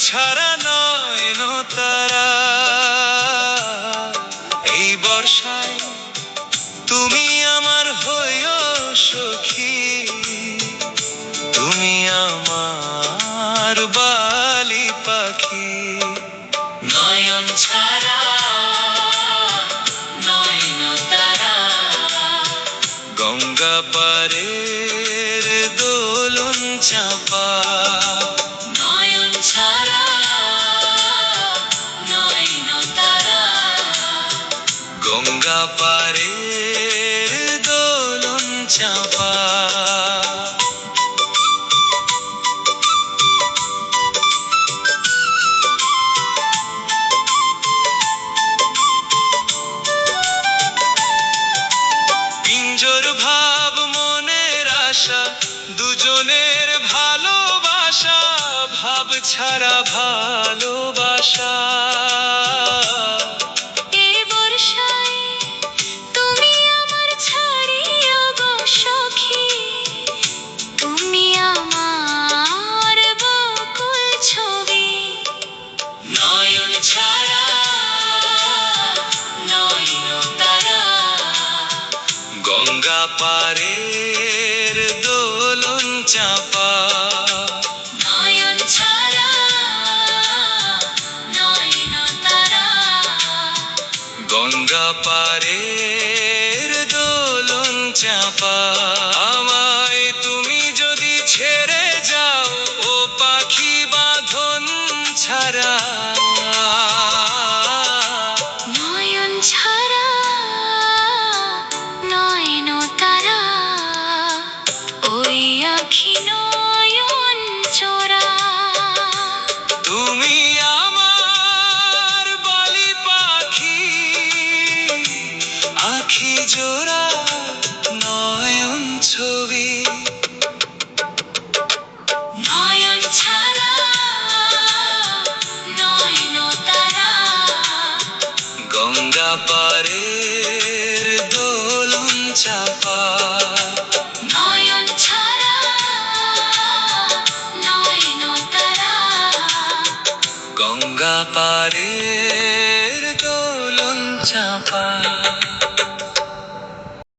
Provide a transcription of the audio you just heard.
ছাড়া নয়ন তারা। এই বর্ষায় তুমি আমার হইও সখী, তুমি আমার বালি পাখি। নয়ন ছাড়া নয়ন তারা, গঙ্গা পারের দোলন চাপা। নয়ন ছাড়া নয়ন তারা, গঙ্গা পারের দোলন চাপা। পিঞ্জর ভাব মনের আশা, দুজনের ভালোবাসা, ভাব ছাড়া ভালোবাসা। এ বর্ষায় তুমি আমার ছাড়িও গো সখী, তুমি আমার বকুল ছবি। নয়ন ছাড়া নয়ন তারা, গঙ্গা পারের দোলন চাপা। নয়ন ছাড়া নয়ন তারা, গঙ্গা পারের দোলন চাপা। আমায় তুমি যদি ছেড়ে যাও ও পাখি বাঁধন ছাড়া। নয়ন ছাড়া নয়ন তারা, ওই আখি নয়ন চোরা। তুমি আমার বালি পাখি, আখি জোড়া নয়ন ছবি। নয়ন ছাড়া নয়ন তারা, গঙ্গা পারের দোলন চাপা। নয়ন ছাড়া নয়ন তারা, গঙ্গা পারের দোলন চাপা।